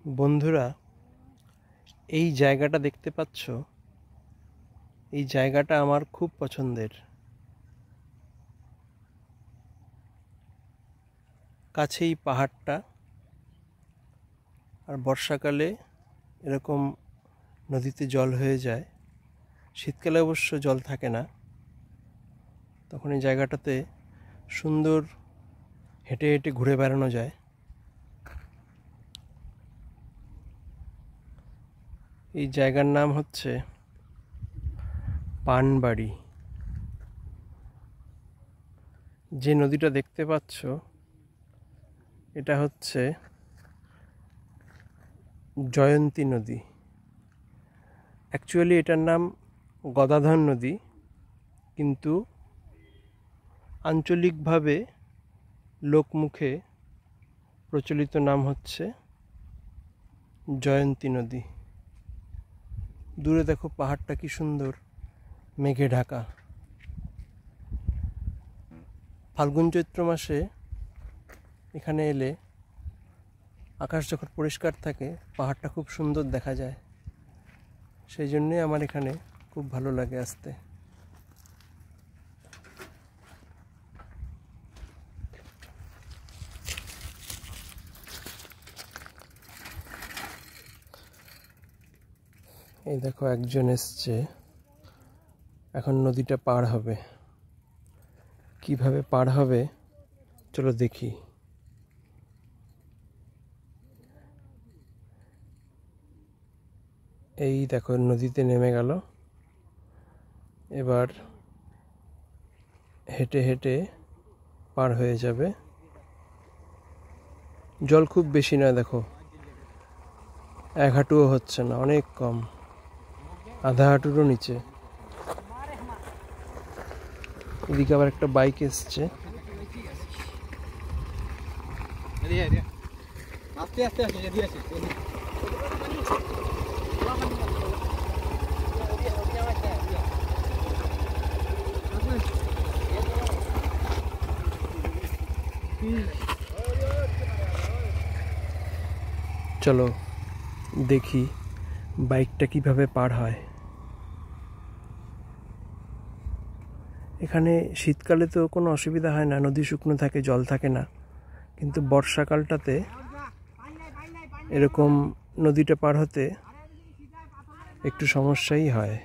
বন্ধুরা, এই জায়গাটা দেখতে পাচ্ছ? এই জায়গাটা আমার খুব পছন্দের। কাছেই পাহাড়টা, আর বর্ষাকালে এরকম নদীতে জল হয়ে যায়। শীতকালে অবশ্য জল থাকে না। তখন এই জায়গাটাতে সুন্দর হেঁটে হেঁটে ঘুরে বেড়ানো যায়। এই জায়গার নাম হচ্ছে পানবাড়ি। যে নদীটা দেখতে পাচ্ছ, এটা হচ্ছে জয়ন্তী নদী। অ্যাকচুয়ালি এটার নাম গদাধর নদী, কিন্তু আঞ্চলিকভাবে লোকমুখে প্রচলিত নাম হচ্ছে জয়ন্তী নদী। দূরে দেখো পাহাড়টা কি সুন্দর মেঘে ঢাকা। ফাল্গুন চৈত্র মাসে এখানে এলে আকাশ যখন পরিষ্কার থাকে, পাহাড়টা খুব সুন্দর দেখা যায়। সেই জন্যই আমার এখানে খুব ভালো লাগে আসতে। এই দেখো একজন এসছে, এখন নদীটা পার হবে। কিভাবে পার হবে চলো দেখি। এই দেখো নদীতে নেমে গেল। এবার হেঁটে হেঁটে পার হয়ে যাবে। জল খুব বেশি না, দেখো এক হাঁটুও হচ্ছে না, অনেক কম, আধা হাঁটুরও নিচে। এদিকে আবার একটা বাইক এসছে। চলো দেখি বাইকটা কিভাবে পার হয়। এখানে শীতকালে তো কোনো অসুবিধা হয় না, নদী শুকনো থাকে, জল থাকে না। কিন্তু বর্ষাকালটাতে এরকম নদীটা পার হতে একটু সমস্যাই হয়।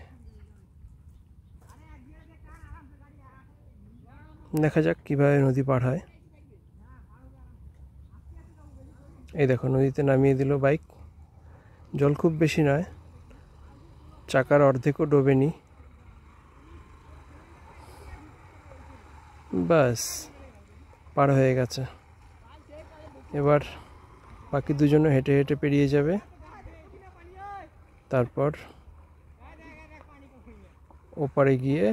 দেখা যাক কিভাবে নদী পার হয়। এই দেখো নদীতে নামিয়ে দিল বাইক। জল খুব বেশি নয়, চাকার অর্ধেকও ডোবেনি। বাস পার হয়ে গেছে। এবার বাকি দুজনে হেঁটে হেঁটে পেরিয়ে যাবে। তারপর ওপারে গিয়ে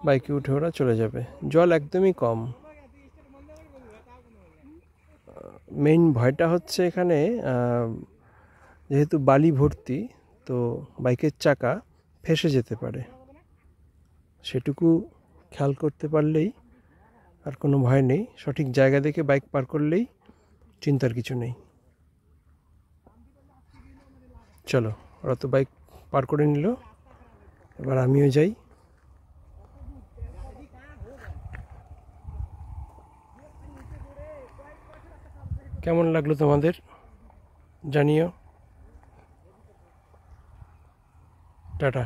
বাইকে উঠে ওরা চলে যাবে। জল একদমই কম। মেইন ভয়টা হচ্ছে এখানে যেহেতু বালি ভর্তি, তো বাইকের চাকা ফেঁসে যেতে পারে। সেটুকু খেয়াল করতে পারলেই আর কোনো ভয় নেই। সঠিক জায়গা দেখে বাইক পার করলেই চিন্তার কিছু নেই। চলো, ওরা তো বাইক পার করে নিল, এবার আমিও যাই। কেমন লাগলো তোমাদের জানিও। টাটা।